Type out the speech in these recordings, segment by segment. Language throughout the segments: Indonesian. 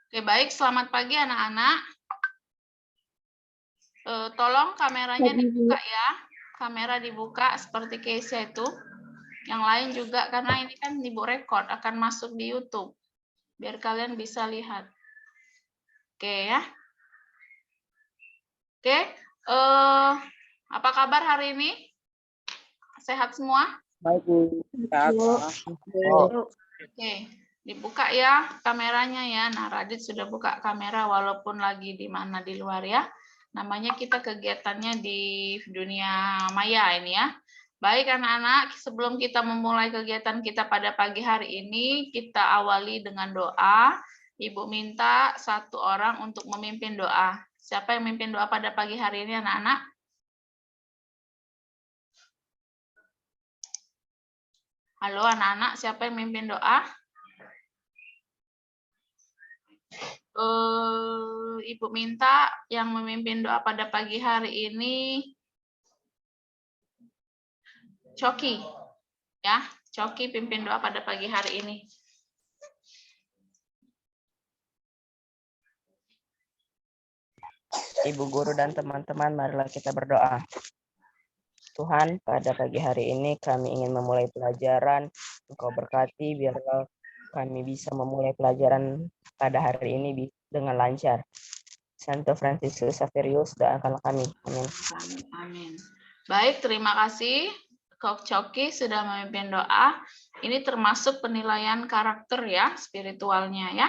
Oke, baik. Selamat pagi anak-anak. Tolong kameranya dibuka ya. Kamera dibuka seperti Keisha itu. Yang lain juga, karena ini kan Ibu record, akan masuk di YouTube. Biar kalian bisa lihat. Oke ya. Oke. Apa kabar hari ini? Sehat semua? Baik, Bu. Oke. Dibuka ya kameranya ya. Nah, Radit sudah buka kamera walaupun lagi di mana di luar ya. Namanya kita kegiatannya di dunia maya ini ya. Baik anak-anak, sebelum kita memulai kegiatan kita pada pagi hari ini, kita awali dengan doa. Ibu minta satu orang untuk memimpin doa. Siapa yang memimpin doa pada pagi hari ini anak-anak? Halo anak-anak, siapa yang memimpin doa? Ibu minta yang memimpin doa pada pagi hari ini Coki, ya, Coki pimpin doa pada pagi hari ini. Ibu guru dan teman-teman, marilah kita berdoa. Tuhan, pada pagi hari ini kami ingin memulai pelajaran. Engkau berkati biarlah kami bisa memulai pelajaran pada hari ini dengan lancar. Santo Fransiskus Xaverius, doakanlah kami. Amin. Amin. Baik, terima kasih Kok Coki sudah memimpin doa. Ini termasuk penilaian karakter ya, spiritualnya ya.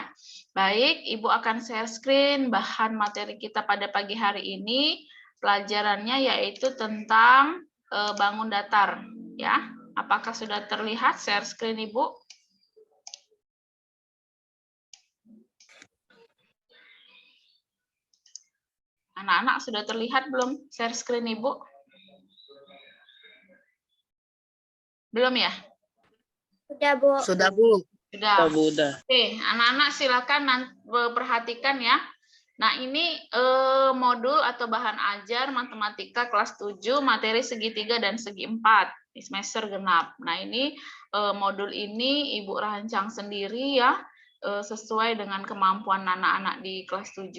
Baik, Ibu akan share screen bahan materi kita pada pagi hari ini. Pelajarannya yaitu tentang bangun datar ya. Apakah sudah terlihat share screen Ibu? Anak-anak sudah terlihat belum share screen Ibu? Belum ya? Sudah, Bu. Sudah, Bu. Sudah. Oke, anak-anak silakan perhatikan ya. Nah, ini modul atau bahan ajar matematika kelas 7, materi segitiga dan segi 4 di semester genap. Nah, ini modul ini Ibu rancang sendiri ya, sesuai dengan kemampuan anak-anak di kelas 7,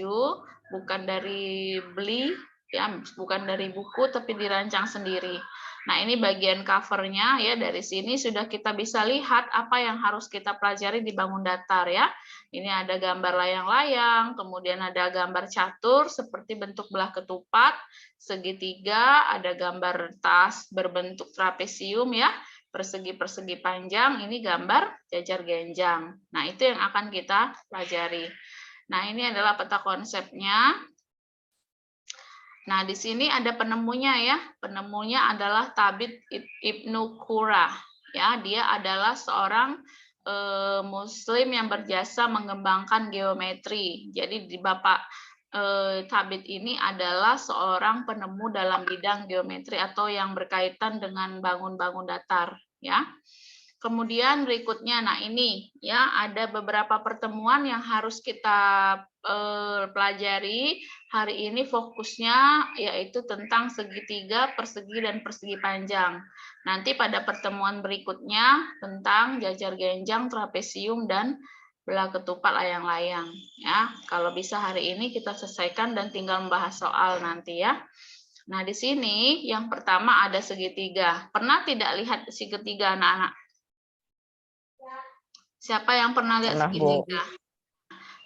bukan dari beli ya, bukan dari buku tapi dirancang sendiri. Nah, ini bagian covernya ya, dari sini sudah kita bisa lihat apa yang harus kita pelajari di bangun datar ya. Ini ada gambar layang-layang, kemudian ada gambar catur seperti bentuk belah ketupat, segitiga, ada gambar tas berbentuk trapesium ya, persegi-persegi panjang, ini gambar jajar genjang. Nah, itu yang akan kita pelajari. Nah, ini adalah peta konsepnya. Nah, di sini ada penemunya ya. Penemunya adalah Tabit Ibnu Qurra. Ya, dia adalah seorang Muslim yang berjasa mengembangkan geometri. Jadi di Bapak Tabit ini adalah seorang penemu dalam bidang geometri atau yang berkaitan dengan bangun-bangun datar. Ya. Kemudian berikutnya, nah ini ya ada beberapa pertemuan yang harus kita pelajari hari ini. Fokusnya yaitu tentang segitiga, persegi, dan persegi panjang. Nanti pada pertemuan berikutnya tentang jajar genjang, trapesium, dan belah ketupat layang-layang. Ya, kalau bisa hari ini kita selesaikan dan tinggal membahas soal nanti ya. Nah di sini yang pertama ada segitiga. Pernah tidak lihat segitiga anak-anak? Siapa yang pernah lihat segitiga?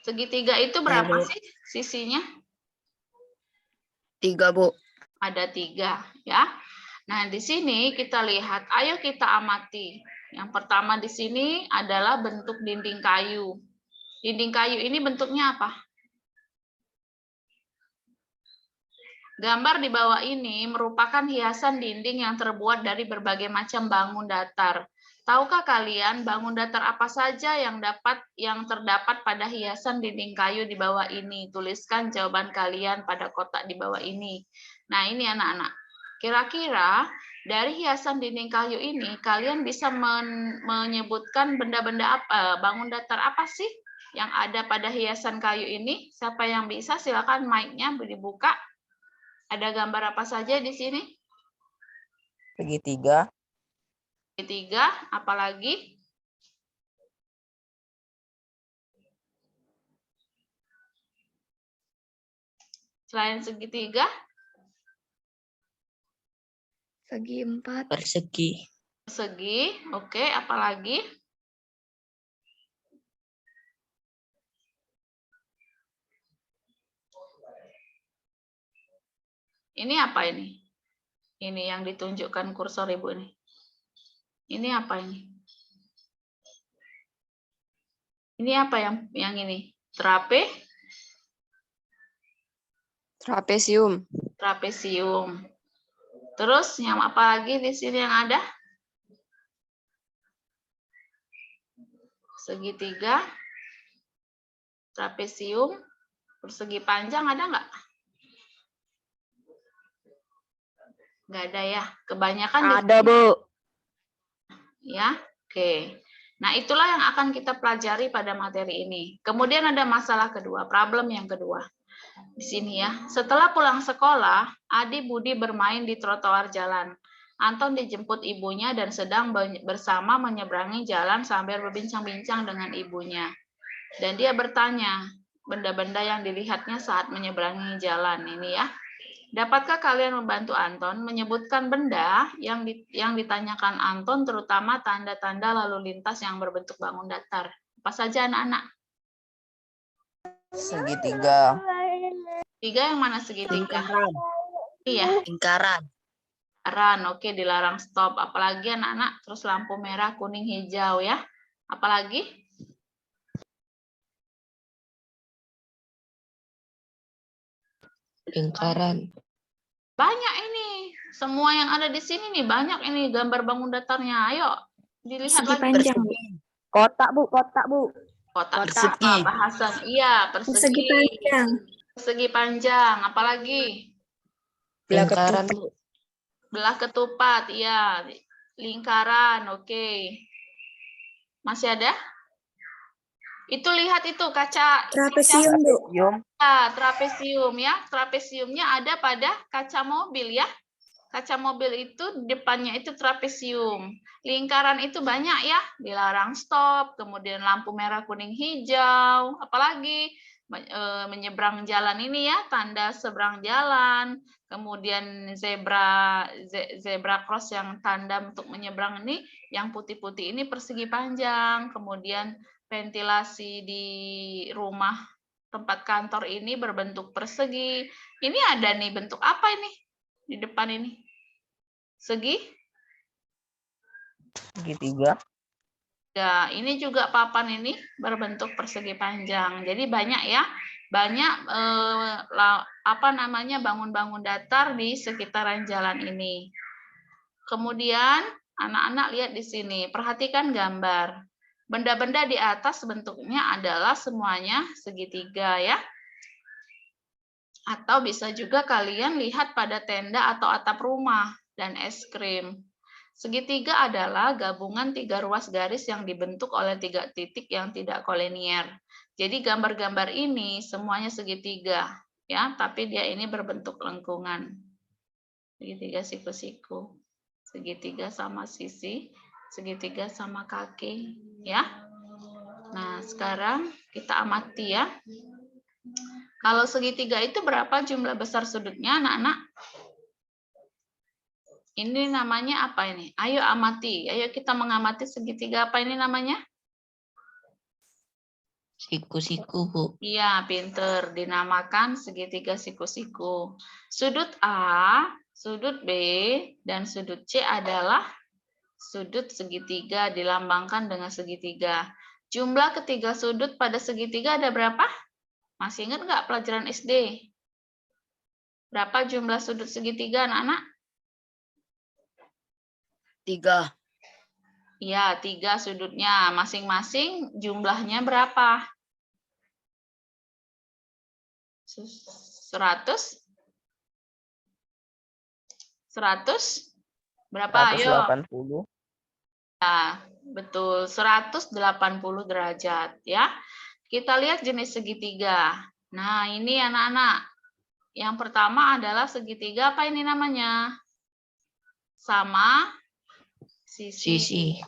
Segitiga itu berapa sih sisinya? 3, Bu. Ada 3 ya. Nah, di sini kita lihat, ayo kita amati. Yang pertama di sini adalah bentuk dinding kayu. Dinding kayu ini bentuknya apa? Gambar di bawah ini merupakan hiasan dinding yang terbuat dari berbagai macam bangun datar. Tahukah kalian bangun datar apa saja yang terdapat pada hiasan dinding kayu di bawah ini? Tuliskan jawaban kalian pada kotak di bawah ini. Nah, ini anak-anak. Kira-kira dari hiasan dinding kayu ini kalian bisa menyebutkan benda-benda apa, bangun datar apa sih yang ada pada hiasan kayu ini? Siapa yang bisa? Silakan mic-nya dibuka. Ada gambar apa saja di sini? Segitiga. Segitiga, apalagi? Selain segitiga, Segi 4. Persegi. persegi. Oke, apalagi? Ini apa ini? Ini yang ditunjukkan kursor Ibu ini. Ini apa ini? Ini apa yang ini? Trapesium. Trapesium. Terus yang apa lagi di sini yang ada? Segitiga, trapesium, persegi panjang ada nggak? Nggak ada ya. Kebanyakan Ada, Bu. ya. Oke. Nah, itulah yang akan kita pelajari pada materi ini. Kemudian ada masalah kedua, problem yang kedua. Di sini ya. Setelah pulang sekolah, Adi Budi bermain di trotoar jalan. Anton dijemput ibunya dan sedang bersama menyeberangi jalan sambil berbincang-bincang dengan ibunya. Dan dia bertanya, benda-benda yang dilihatnya saat menyeberangi jalan ini ya. Dapatkah kalian membantu Anton menyebutkan benda yang ditanyakan Anton, terutama tanda-tanda lalu lintas yang berbentuk bangun datar? Apa saja anak-anak? Segitiga. Tiga yang mana segitiga? Iya. Lingkaran. Lingkaran, oke, dilarang stop. Apalagi anak-anak? Terus lampu merah, kuning, hijau ya. Apalagi? Lingkaran. Banyak ini. Semua yang ada di sini nih, banyak ini gambar bangun datarnya. Ayo, dilihat Persegi lagi. panjang. Kotak, Bu. Kotak, Bu. Kotak Persegi. apa? Bahasan. Iya, persegi. Persegi panjang. Persegi panjang. Apalagi? Lingkaran. Belah ketupat, iya. Lingkaran, oke. Masih ada? Itu lihat itu kaca. Trapesium, Bu. Trapesium ya. Trapesiumnya ada pada kaca mobil ya. Kaca mobil itu depannya itu trapesium. Lingkaran itu banyak ya. Dilarang stop, kemudian lampu merah, kuning, hijau. Apalagi menyeberang jalan ini ya, tanda seberang jalan. Kemudian zebra cross yang tanda untuk menyeberang ini, yang putih-putih ini persegi panjang. Kemudian ventilasi di rumah tempat kantor ini berbentuk persegi. Ini ada nih bentuk apa ini di depan ini? Segitiga. Ya, ini juga papan ini berbentuk persegi panjang. Jadi banyak ya, banyak bangun-bangun datar di sekitaran jalan ini. Kemudian anak-anak lihat di sini, perhatikan gambar. Benda-benda di atas bentuknya adalah semuanya segitiga ya. Atau bisa juga kalian lihat pada tenda atau atap rumah dan es krim. Segitiga adalah gabungan 3 ruas garis yang dibentuk oleh 3 titik yang tidak kolinier. Jadi gambar-gambar ini semuanya segitiga ya, tapi dia ini berbentuk lengkungan. Segitiga siku-siku. Segitiga sama sisi, segitiga sama kaki ya. Nah, sekarang kita amati ya. Kalau segitiga itu berapa jumlah besar sudutnya, anak-anak? Ini namanya apa ini? Ayo amati. Ayo kita mengamati segitiga apa ini namanya? Siku-siku, Bu. Iya, pinter. Dinamakan segitiga siku-siku. Sudut A, sudut B, dan sudut C adalah sudut segitiga, dilambangkan dengan segitiga. Jumlah ketiga sudut pada segitiga ada berapa? Masih ingat nggak pelajaran SD? Berapa jumlah sudut segitiga, anak-anak? 3. Ya, 3 sudutnya. Masing-masing jumlahnya berapa? 100? 100? Berapa? Ayo. 180. Ya, betul. 180 derajat. Ya. Kita lihat jenis segitiga. Nah, ini anak-anak. Yang pertama adalah segitiga apa ini namanya? Sama sisi.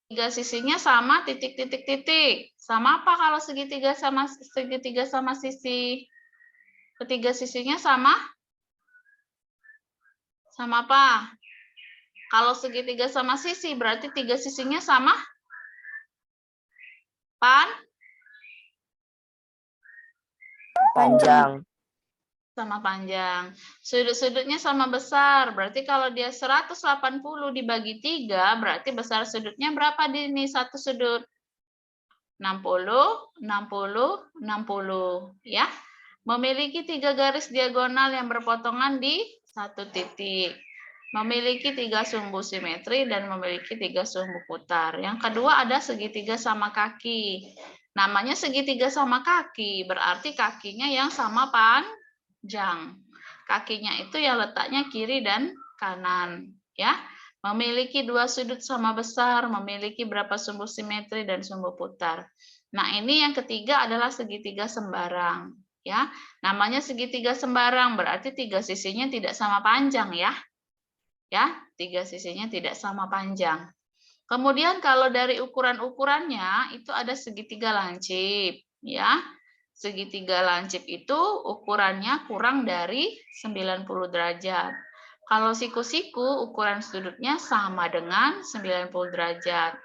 3 sisinya sama titik-titik-titik. Sama apa kalau segitiga sama sisi? Ketiga sisinya sama? Sama apa? Kalau segitiga sama sisi, berarti tiga sisinya sama? Panjang. Sama panjang. Sudut-sudutnya sama besar. Berarti kalau dia 180 dibagi 3, berarti besar sudutnya berapa di ini satu sudut? 60, 60, 60. Ya. Memiliki 3 garis diagonal yang berpotongan di satu titik. Memiliki 3 sumbu simetri dan memiliki 3 sumbu putar. Yang kedua ada segitiga sama kaki. Namanya segitiga sama kaki, berarti kakinya yang sama panjang. Kakinya itu yang letaknya kiri dan kanan, ya. Memiliki 2 sudut sama besar, memiliki berapa sumbu simetri dan sumbu putar. Nah, ini yang ketiga adalah segitiga sembarang, ya. Namanya segitiga sembarang berarti 3 sisinya tidak sama panjang, ya. Ya, 3 sisinya tidak sama panjang. Kemudian kalau dari ukuran-ukurannya itu ada segitiga lancip, ya. Segitiga lancip itu ukurannya kurang dari 90 derajat. Kalau siku-siku ukuran sudutnya sama dengan 90 derajat.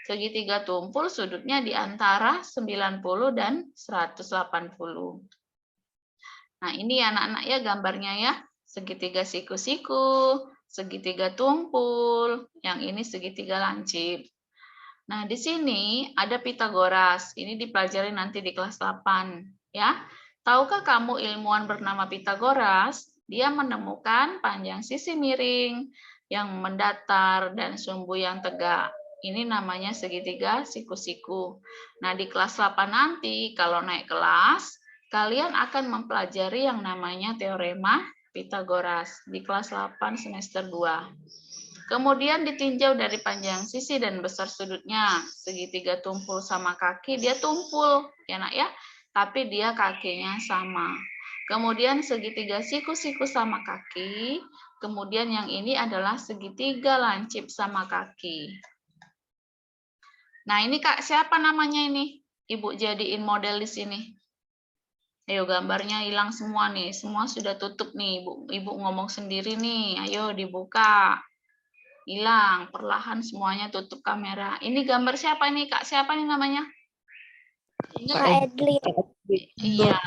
Segitiga tumpul sudutnya di antara 90 dan 180. Nah, ini anak-anak ya gambarnya ya. Segitiga siku-siku, segitiga tumpul, yang ini segitiga lancip. Nah, di sini ada Pitagoras. Ini dipelajari nanti di kelas 8, ya. Tahukah kamu ilmuwan bernama Pitagoras? Dia menemukan panjang sisi miring yang mendatar dan sumbu yang tegak. Ini namanya segitiga siku-siku. Nah, di kelas 8 nanti kalau naik kelas, kalian akan mempelajari yang namanya teorema Pitagoras di kelas 8 semester 2. Kemudian ditinjau dari panjang sisi dan besar sudutnya. Segitiga tumpul sama kaki, dia tumpul, ya nak ya. Tapi dia kakinya sama. Kemudian segitiga siku-siku sama kaki. Kemudian yang ini adalah segitiga lancip sama kaki. Nah, ini Kak, siapa namanya ini? Ibu jadiin model di sini. Ayo, gambarnya hilang semua nih. Semua sudah tutup nih. Ibu ngomong sendiri nih. Ayo dibuka. Hilang, perlahan semuanya tutup kamera. Ini gambar siapa nih, Kak? Siapa nih namanya? Kak Edlin. Iya,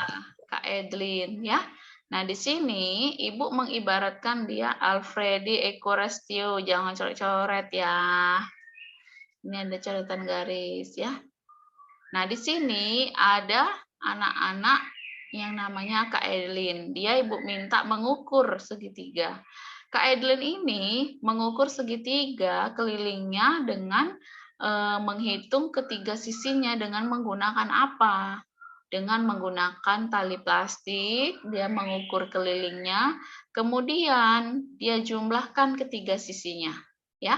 Kak Edlin ya. Nah, di sini Ibu mengibaratkan dia Alfredi Ecorestio. Jangan coret-coret ya. Ini ada coretan garis ya. Nah, di sini ada anak-anak yang namanya Kak Edlin. Dia Ibu minta mengukur segitiga. Kak Edlin ini mengukur segitiga kelilingnya dengan menghitung ketiga sisinya dengan menggunakan apa? Dengan menggunakan tali plastik, dia mengukur kelilingnya, kemudian dia jumlahkan ketiga sisinya, ya.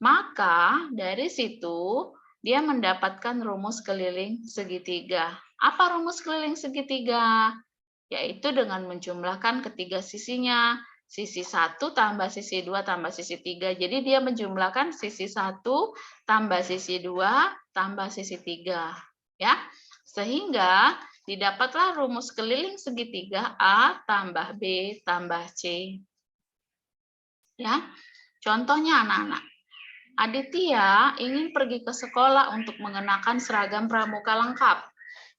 Maka dari situ dia mendapatkan rumus keliling segitiga. Apa rumus keliling segitiga? Yaitu dengan menjumlahkan ketiga sisinya. Sisi 1 tambah sisi 2 tambah sisi 3. Jadi dia menjumlahkan sisi 1 tambah sisi 2 tambah sisi 3. Ya. Sehingga didapatlah rumus keliling segitiga A tambah B tambah C. Ya. Contohnya anak-anak. Aditya ingin pergi ke sekolah untuk mengenakan seragam pramuka lengkap.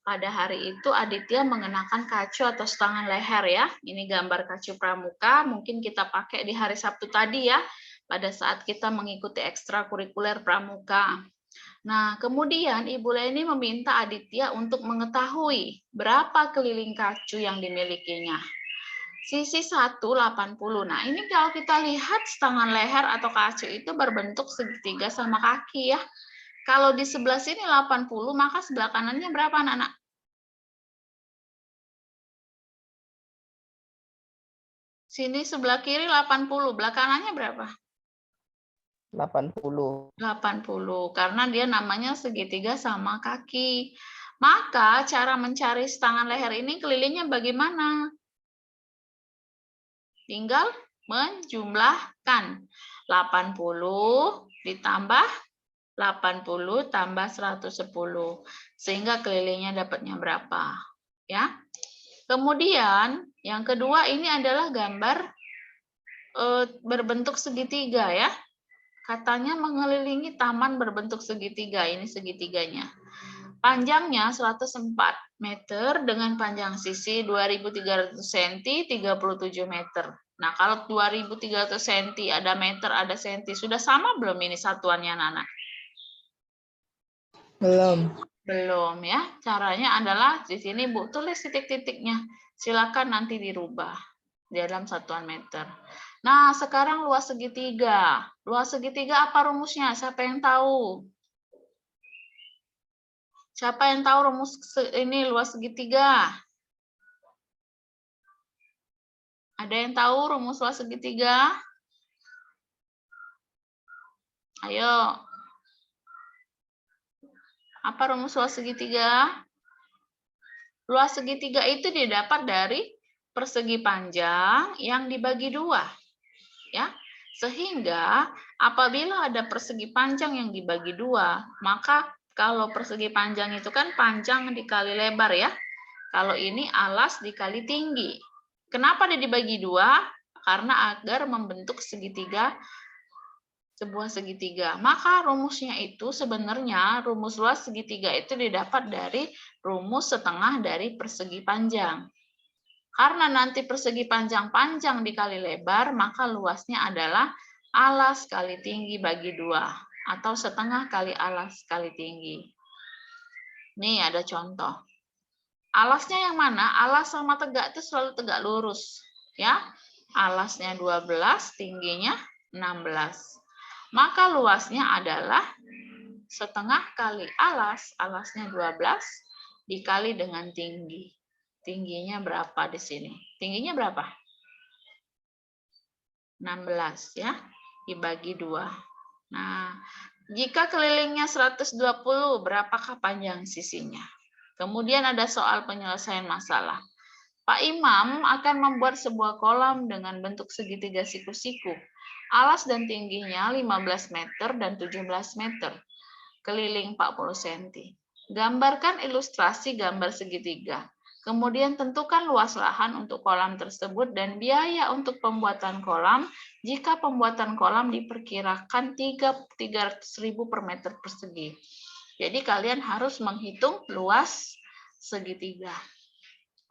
Pada hari itu Aditya mengenakan kacu atau setangan leher ya. Ini gambar kacu pramuka, mungkin kita pakai di hari Sabtu tadi ya, pada saat kita mengikuti ekstrakurikuler pramuka. Nah, kemudian Ibu Leni meminta Aditya untuk mengetahui berapa keliling kacu yang dimilikinya. Sisi 1, 80. Nah, ini kalau kita lihat setangan leher atau kacu itu berbentuk segitiga sama kaki ya. Kalau di sebelah sini 80, maka sebelah kanannya berapa anak-anak? Sini sebelah kiri 80, belah kanannya berapa? 80. 80, karena dia namanya segitiga sama kaki. Maka cara mencari setangan leher ini kelilingnya bagaimana? Tinggal menjumlahkan 80 ditambah 80 tambah 110. Sehingga kelilingnya dapatnya berapa? Ya. Kemudian yang kedua ini adalah gambar berbentuk segitiga ya. Katanya mengelilingi taman berbentuk segitiga, ini segitiganya. Panjangnya 104 meter dengan panjang sisi 2.300 cm, 37 meter. Nah, kalau 2.300 cm, ada meter, ada senti, sudah sama belum ini satuannya, Nana? Belum. Belum ya. Caranya adalah di sini Bu tulis titik-titiknya. Silakan nanti dirubah dalam satuan meter. Nah, sekarang luas segitiga. Luas segitiga apa rumusnya? Siapa yang tahu? Siapa yang tahu rumus ini luas segitiga? Ada yang tahu rumus luas segitiga? Ayo. Apa rumus luas segitiga? Luas segitiga itu didapat dari persegi panjang yang dibagi dua. Ya, sehingga apabila ada persegi panjang yang dibagi dua, maka kalau persegi panjang itu kan panjang dikali lebar ya. Kalau ini alas dikali tinggi. Kenapa dia dibagi dua? Karena agar membentuk segitiga, sebuah segitiga. Maka rumusnya itu sebenarnya rumus luas segitiga itu didapat dari rumus setengah dari persegi panjang. Karena nanti persegi panjang dikali lebar, maka luasnya adalah alas kali tinggi bagi 2, atau setengah kali alas kali tinggi. Nih ada contoh. Alasnya yang mana? Alas sama tegak itu selalu tegak lurus. Ya, alasnya 12, tingginya 16. Maka luasnya adalah setengah kali alas, alasnya 12, dikali dengan tinggi. Tingginya berapa di sini? Tingginya berapa? 16 ya, dibagi 2. Nah, jika kelilingnya 120, berapakah panjang sisinya? Kemudian ada soal penyelesaian masalah. Pak Imam akan membuat sebuah kolam dengan bentuk segitiga siku-siku. Alas dan tingginya 15 meter dan 17 meter. Keliling 40 cm. Gambarkan ilustrasi gambar segitiga. Kemudian tentukan luas lahan untuk kolam tersebut dan biaya untuk pembuatan kolam jika pembuatan kolam diperkirakan 300.000 per meter persegi. Jadi kalian harus menghitung luas segitiga.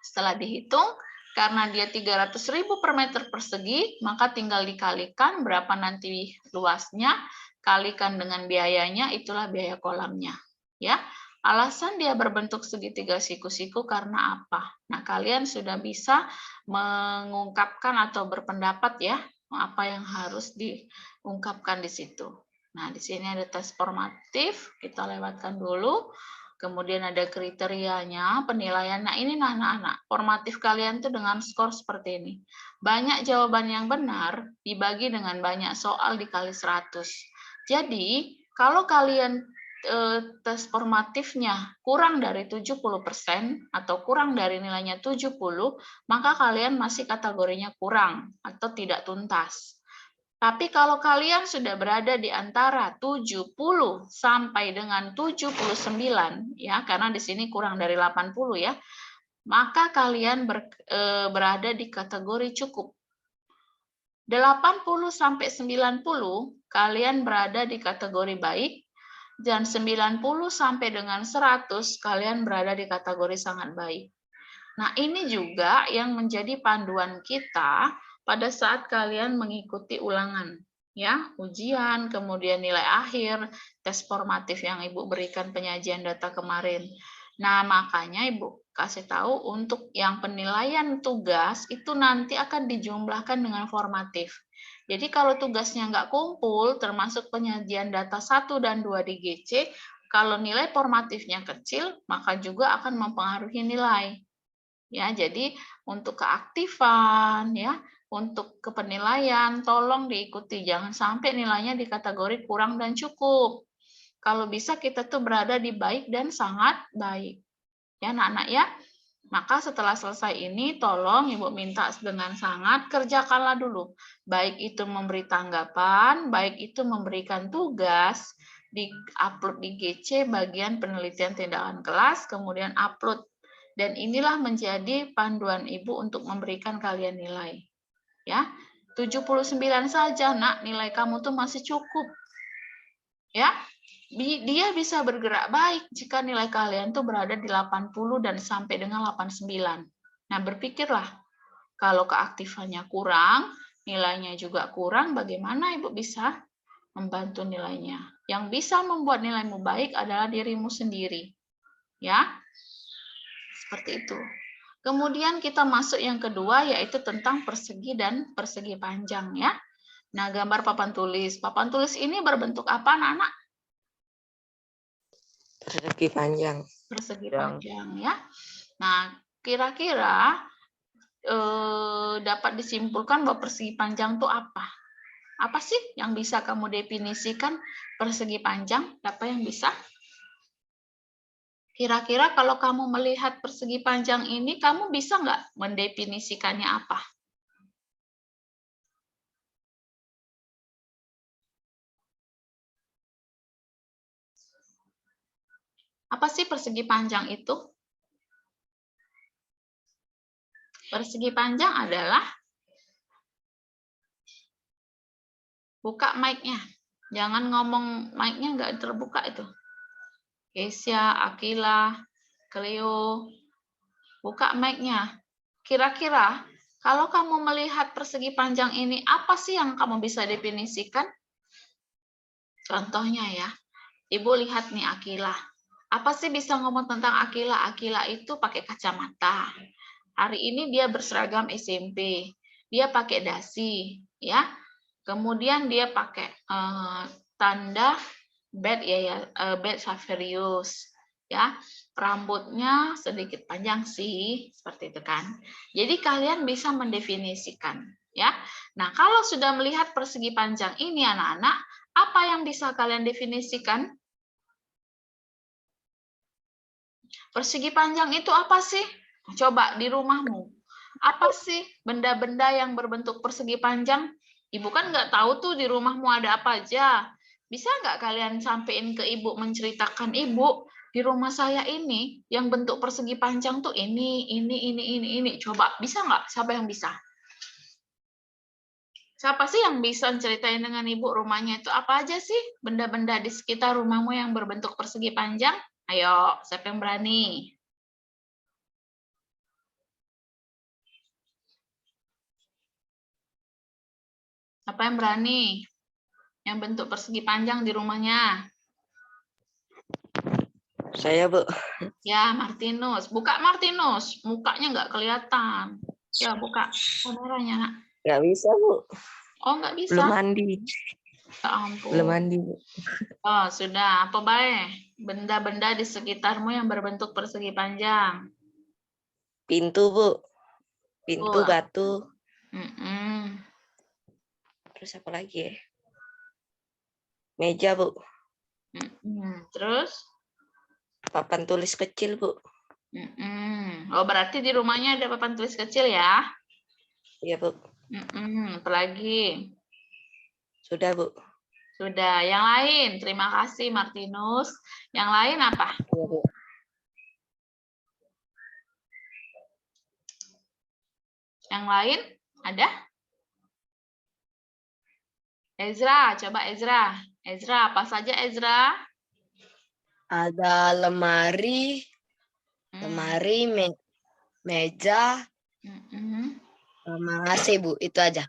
Setelah dihitung, karena dia 300.000 per meter persegi, maka tinggal dikalikan berapa nanti luasnya, kalikan dengan biayanya, itulah biaya kolamnya. Ya. Alasan dia berbentuk segitiga siku-siku karena apa? Nah, kalian sudah bisa mengungkapkan atau berpendapat ya, apa yang harus diungkapkan di situ. Nah, di sini ada tes formatif, kita lewatkan dulu. Kemudian ada kriterianya, penilaian. Nah, ini anak-anak, formatif kalian tuh dengan skor seperti ini. Banyak jawaban yang benar dibagi dengan banyak soal dikali 100. Jadi, kalau kalian tes formatifnya kurang dari 70% atau kurang dari nilainya 70, maka kalian masih kategorinya kurang atau tidak tuntas. Tapi kalau kalian sudah berada di antara 70 sampai dengan 79, ya, karena di sini kurang dari 80 ya, maka kalian berada di kategori cukup. 80 sampai 90 kalian berada di kategori baik, dan 90 sampai dengan 100 kalian berada di kategori sangat baik. Nah, ini juga yang menjadi panduan kita pada saat kalian mengikuti ulangan, ya, ujian, kemudian nilai akhir, tes formatif yang Ibu berikan penyajian data kemarin. Nah, makanya Ibu kasih tahu untuk yang penilaian tugas itu nanti akan dijumlahkan dengan formatif. Jadi kalau tugasnya nggak kumpul, termasuk penyajian data 1 dan 2 di GC, kalau nilai formatifnya kecil, maka juga akan mempengaruhi nilai. Ya, jadi untuk keaktifan, ya, untuk kepenilaian, tolong diikuti. Jangan sampai nilainya di kategori kurang dan cukup. Kalau bisa kita tuh berada di baik dan sangat baik. Ya, anak-anak ya. Maka setelah selesai ini, tolong Ibu minta dengan sangat kerjakanlah dulu. Baik itu memberi tanggapan, baik itu memberikan tugas, di-upload di GC bagian penelitian tindakan kelas, kemudian upload Dan inilah menjadi panduan Ibu untuk memberikan kalian nilai. Ya, 79 saja, Nak, nilai kamu tuh masih cukup. Ya, dia bisa bergerak baik jika nilai kalian tuh berada di 80 dan sampai dengan 89. Nah, berpikirlah, kalau keaktifannya kurang, nilainya juga kurang, bagaimana Ibu bisa membantu nilainya? Yang bisa membuat nilaimu baik adalah dirimu sendiri. Ya, seperti itu. Kemudian kita masuk yang kedua, yaitu tentang persegi dan persegi panjang. Ya. Nah, gambar papan tulis. Papan tulis ini berbentuk apa, anak-anak? Persegi panjang. Persegi panjang, ya. Nah, kira-kira dapat disimpulkan bahwa persegi panjang itu apa? Apa sih yang bisa kamu definisikan persegi panjang? Apa yang bisa? Kira-kira kalau kamu melihat persegi panjang ini, kamu bisa nggak mendefinisikannya apa? Apa sih persegi panjang itu? Persegi panjang adalah, buka mic-nya. Jangan ngomong mic-nya nggak terbuka itu. Kesia, Akila, Cleo, buka mic-nya. Kira-kira kalau kamu melihat persegi panjang ini, apa sih yang kamu bisa definisikan? Contohnya ya, Ibu lihat nih Akila. Apa sih bisa ngomong tentang Akila? Akila itu pakai kacamata. Hari ini dia berseragam SMP. Dia pakai dasi, ya. Kemudian dia pakai tanda bed bed Saverius, ya. Rambutnya sedikit panjang sih, seperti itu kan. Jadi kalian bisa mendefinisikan, ya. Nah, kalau sudah melihat persegi panjang ini anak-anak, apa yang bisa kalian definisikan? Persegi panjang itu apa sih? Coba di rumahmu. Apa sih benda-benda yang berbentuk persegi panjang? Ibu kan nggak tahu tuh di rumahmu ada apa aja. Bisa nggak kalian sampein ke Ibu, menceritakan, Ibu, di rumah saya ini yang bentuk persegi panjang tuh ini. Coba, bisa nggak? Siapa yang bisa? Siapa sih yang bisa ceritain dengan Ibu rumahnya itu apa aja sih? Benda-benda di sekitar rumahmu yang berbentuk persegi panjang? Ayo, siapa yang berani? Siapa yang berani? Yang bentuk persegi panjang di rumahnya? Saya, Bu. Ya, Martinus. Buka Martinus. Mukanya nggak kelihatan. Ya, buka kameranya, Nak. Nggak bisa, Bu. Oh, nggak bisa? Belum mandi. Ya ampun. Belum mandi, Bu. Oh, sudah. Apa baik? Benda-benda di sekitarmu yang berbentuk persegi panjang. Pintu, Bu. Pintu, Wah. batu. Mm-mm. Terus apa lagi ya? Meja, Bu. Terus? Papan tulis kecil, Bu. Oh, berarti di rumahnya ada papan tulis kecil ya? Iya, Bu. Apalagi? Sudah, Bu. Sudah. Yang lain? Terima kasih, Martinus. Yang lain apa? Iya, Bu. Yang lain? Ada? Ezra, coba Ezra. Ezra, apa saja Ezra? Ada lemari, meja, sama AC, Bu. Itu aja.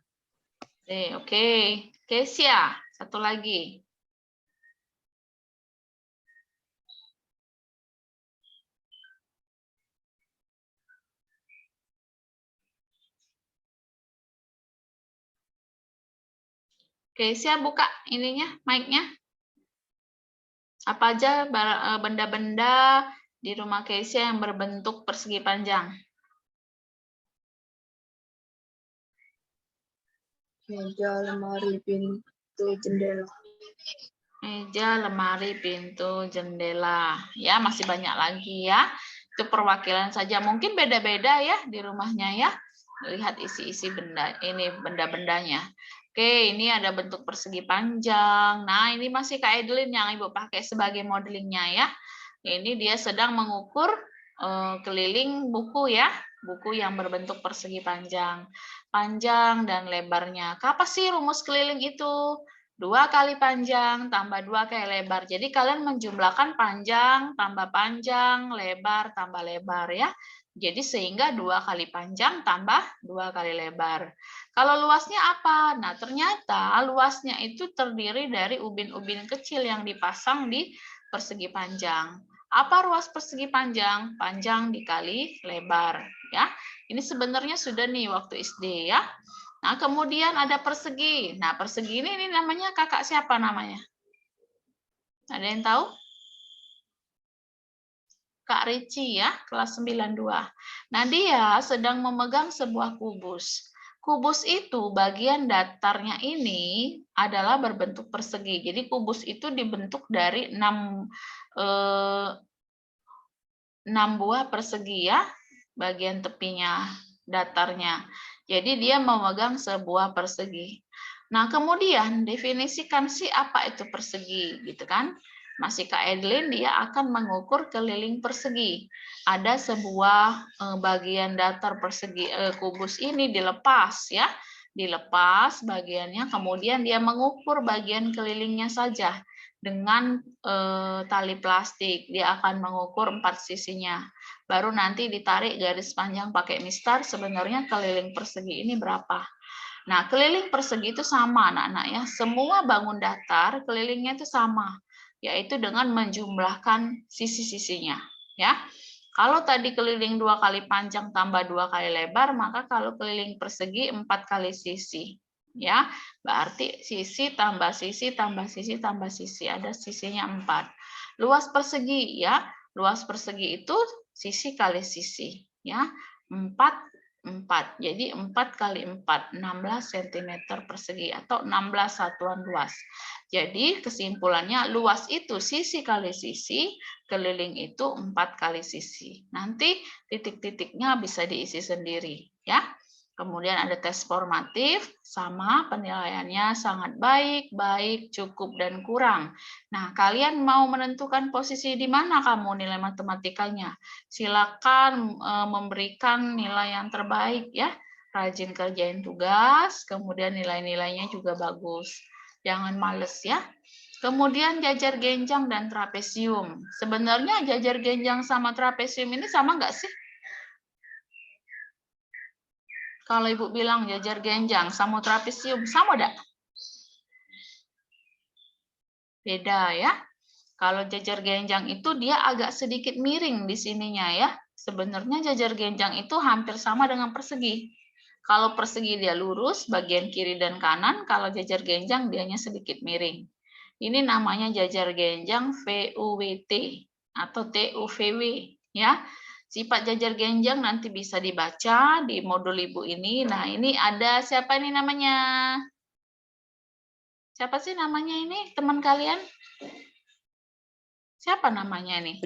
Oke. Kesia, satu lagi. Kesia, buka ininya, mic-nya. Apa aja benda-benda di rumah Kesia yang berbentuk persegi panjang? Meja, lemari, pintu, jendela. Meja, lemari, pintu, jendela. Ya, masih banyak lagi ya. Itu perwakilan saja. Mungkin beda-beda ya di rumahnya ya. Lihat isi-isi benda ini, benda-bendanya. Oke, ini ada bentuk persegi panjang. Nah, ini masih Kak Edelin yang Ibu pakai sebagai modelingnya ya. Ini dia sedang mengukur keliling buku ya, buku yang berbentuk persegi panjang. Panjang dan lebarnya. Apa sih rumus keliling itu? 2 kali panjang tambah 2 kali lebar. Jadi kalian menjumlahkan panjang tambah panjang, lebar tambah lebar ya. Jadi sehingga 2 kali panjang tambah 2 kali lebar. Kalau luasnya apa? Nah, ternyata luasnya itu terdiri dari ubin-ubin kecil yang dipasang di persegi panjang. Apa ruas persegi panjang? Panjang dikali lebar ya. Ini sebenarnya sudah nih waktu SD ya. Nah, kemudian ada persegi. Nah, persegi ini namanya kakak siapa namanya? Ada yang tahu? Kak Ricci ya, kelas 92. Nah, dia sedang memegang sebuah kubus. Kubus itu bagian datarnya ini adalah berbentuk persegi. Jadi kubus itu dibentuk dari 6 buah persegi ya, bagian tepinya, datarnya. Jadi dia memegang sebuah persegi. Nah, kemudian definisikan sih apa itu persegi, gitu kan? Masih Kak Edlin, dia akan mengukur keliling persegi. Ada sebuah bagian datar persegi kubus ini dilepas ya, dilepas bagiannya, kemudian dia mengukur bagian kelilingnya saja dengan tali plastik. Dia akan mengukur 4 sisinya. Baru nanti ditarik garis panjang pakai mistar, sebenarnya keliling persegi ini berapa. Nah, keliling persegi itu sama anak-anak ya. Semua bangun datar kelilingnya itu sama, yaitu dengan menjumlahkan sisi-sisinya ya. Kalau tadi keliling 2 kali panjang tambah 2 kali lebar, maka kalau keliling persegi 4 kali sisi ya. Berarti sisi tambah sisi tambah sisi tambah sisi, ada sisinya 4. Luas persegi ya. Luas persegi itu sisi kali sisi ya. 4 Jadi 4 kali 4, 16 cm persegi atau 16 satuan luas. Jadi kesimpulannya luas itu sisi kali sisi, keliling itu 4 kali sisi. Nanti titik-titiknya bisa diisi sendiri ya. Kemudian ada tes formatif, sama penilaiannya sangat baik, baik, cukup, dan kurang. Nah, kalian mau menentukan posisi di mana kamu nilai matematikanya? Silakan memberikan nilai yang terbaik ya. Rajin kerjain tugas, kemudian nilai-nilainya juga bagus. Jangan males ya. Kemudian jajar genjang dan trapesium. Sebenarnya jajar genjang sama trapesium ini sama nggak sih? Kalau Ibu bilang jajar genjang sama trapesium, sama enggak? Beda ya. Kalau jajar genjang itu dia agak sedikit miring di sininya ya. Sebenarnya jajar genjang itu hampir sama dengan persegi. Kalau persegi dia lurus, bagian kiri dan kanan. Kalau jajar genjang dianya sedikit miring. Ini namanya jajar genjang VUWT atau TUVW ya. Sifat jajar genjang nanti bisa dibaca di modul Ibu ini. Nah, ini ada siapa ini namanya? Siapa sih namanya ini teman kalian? Siapa namanya ini?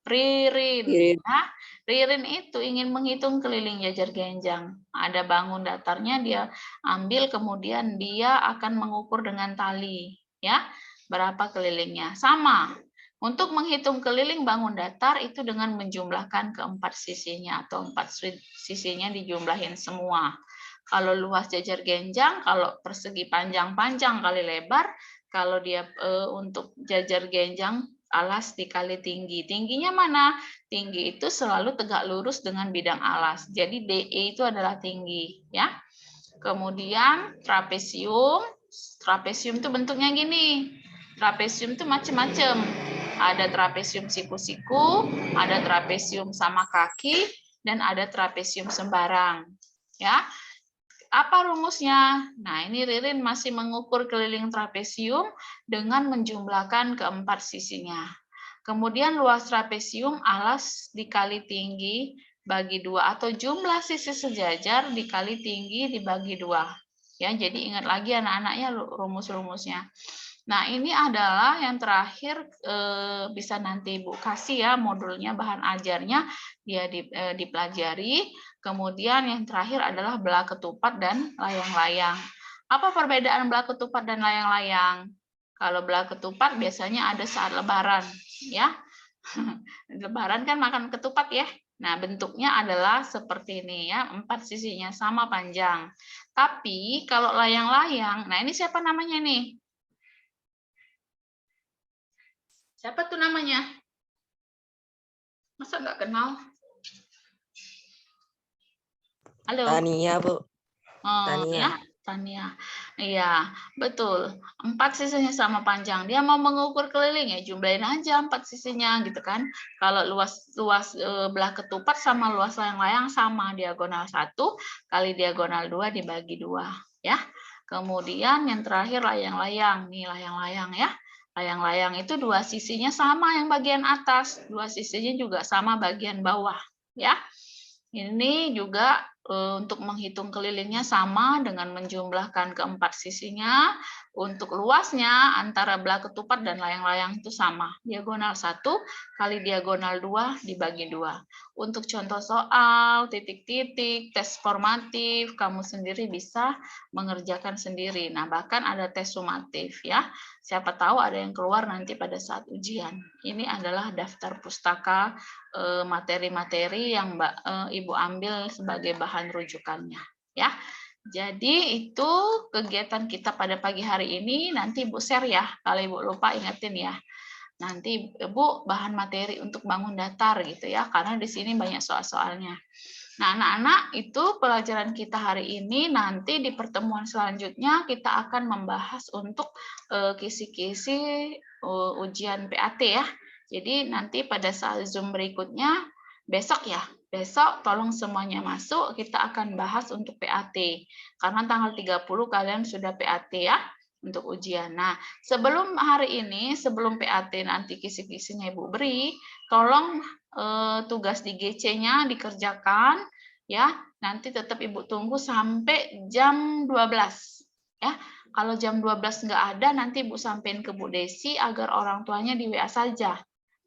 Ririn. Ya. Ririn itu ingin menghitung keliling jajar genjang. Ada bangun datarnya, dia ambil, kemudian dia akan mengukur dengan tali. Ya, berapa kelilingnya? Sama. Untuk menghitung keliling bangun datar itu dengan menjumlahkan keempat sisinya atau 4 sisinya dijumlahin semua. Kalau luas jajar genjang, kalau persegi panjang-panjang kali lebar, kalau dia untuk jajar genjang alas dikali tinggi. Tingginya mana? Tinggi itu selalu tegak lurus dengan bidang alas. Jadi DE itu adalah tinggi, ya. Kemudian trapesium. Trapesium itu bentuknya gini. Trapesium itu macam-macam. Ada trapesium siku-siku, ada trapesium sama kaki, dan ada trapesium sembarang. Ya. Apa rumusnya? Nah, ini Ririn masih mengukur keliling trapesium dengan menjumlahkan keempat sisinya. Kemudian luas trapesium alas dikali tinggi bagi 2 atau jumlah sisi sejajar dikali tinggi dibagi 2. Ya, jadi ingat lagi anak-anaknya rumus-rumusnya. Nah, ini adalah yang terakhir, bisa nanti Ibu kasih ya modulnya, bahan ajarnya dia dipelajari. Kemudian yang terakhir adalah belah ketupat dan layang-layang. Apa perbedaan belah ketupat dan layang-layang? Kalau belah ketupat biasanya ada saat lebaran, ya. Lebaran kan makan ketupat ya. Nah, bentuknya adalah seperti ini ya, 4 sisinya sama panjang. Tapi kalau layang-layang, nah ini siapa namanya nih? Siapa tuh namanya? Masa nggak kenal? Halo? Tania, Bu. Oh, Tania. ya, Tania. Iya, betul. 4 sisinya sama panjang. Dia mau mengukur keliling ya, jumlahin aja 4 sisinya gitu kan. Kalau luas belah ketupat sama luas layang-layang sama, diagonal 1 kali diagonal 2 dibagi 2 ya. Kemudian yang terakhir layang-layang. Nih layang-layang ya. Layang-layang itu 2 sisinya sama yang bagian atas, 2 sisinya juga sama bagian bawah ya. Ini juga untuk menghitung kelilingnya sama dengan menjumlahkan keempat sisinya. Untuk luasnya antara belah ketupat dan layang-layang itu sama. Diagonal 1 kali diagonal 2 dibagi 2. Untuk contoh soal, titik-titik, tes formatif, kamu sendiri bisa mengerjakan sendiri. Nah, bahkan ada tes sumatif ya. Siapa tahu ada yang keluar nanti pada saat ujian. Ini adalah daftar pustaka materi-materi yang Ibu ambil sebagai bahan rujukannya ya. Jadi itu kegiatan kita pada pagi hari ini, nanti Ibu share ya. Kalau Ibu lupa ingetin ya. Nanti Ibu bahan materi untuk bangun datar gitu ya, karena di sini banyak soal-soalnya. Nah, anak-anak, itu pelajaran kita hari ini. Nanti di pertemuan selanjutnya kita akan membahas untuk kisi-kisi ujian PAT ya. Jadi nanti pada saat Zoom berikutnya, besok ya, besok tolong semuanya masuk, kita akan bahas untuk PAT. Karena tanggal 30 kalian sudah PAT ya, untuk ujian. Nah, sebelum hari ini, sebelum PAT nanti kisi-kisinya Ibu beri, tolong tugas di GC-nya dikerjakan, ya. Nanti tetap Ibu tunggu sampai jam 12, ya. Kalau jam 12 nggak ada, nanti Ibu sampein ke Bu Desi agar orang tuanya di WA saja.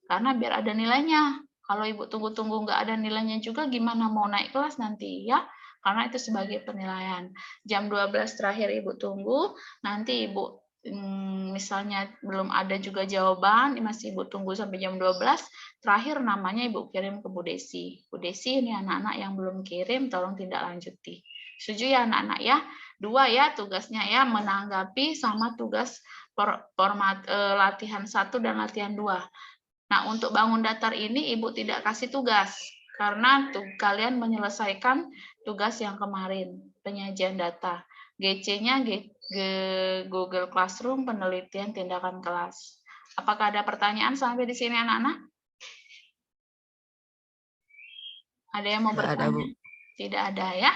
Karena biar ada nilainya. Kalau Ibu tunggu-tunggu nggak ada nilainya juga, gimana mau naik kelas nanti ya? Karena itu sebagai penilaian. Jam 12 terakhir Ibu tunggu, nanti Ibu misalnya belum ada juga jawaban, masih Ibu tunggu sampai jam 12, terakhir namanya Ibu kirim ke Bu Desi. Bu Desi, ini anak-anak yang belum kirim, tolong tindak lanjuti. Setuju ya anak-anak ya? 2 ya tugasnya ya, menanggapi sama tugas format latihan 1 dan latihan 2. Nah, untuk bangun datar ini Ibu tidak kasih tugas, karena kalian menyelesaikan tugas yang kemarin, penyajian data. GC-nya Google Classroom, penelitian tindakan kelas. Apakah ada pertanyaan sampai di sini anak-anak? Ada yang mau bertanya? Tidak ada ya.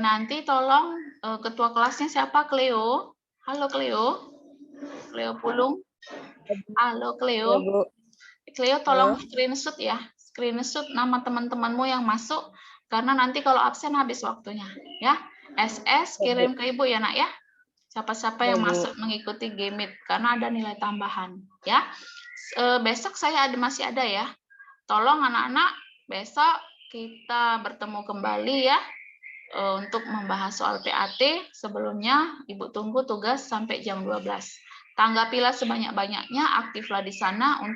Nanti tolong ketua kelasnya siapa? Cleo. Halo Cleo. Cleo Pulung. Halo Cleo. Cleo tolong screenshot ya, screenshot nama teman-temanmu yang masuk, karena nanti kalau absen habis waktunya ya. SS kirim ke Ibu ya nak ya, siapa-siapa yang masuk mengikuti Gameit, karena ada nilai tambahan ya. Besok saya masih ada ya, tolong anak-anak besok kita bertemu kembali ya untuk membahas soal PAT. Sebelumnya Ibu tunggu tugas sampai jam 12. Tanggapilah sebanyak-banyaknya, aktiflah di sana untuk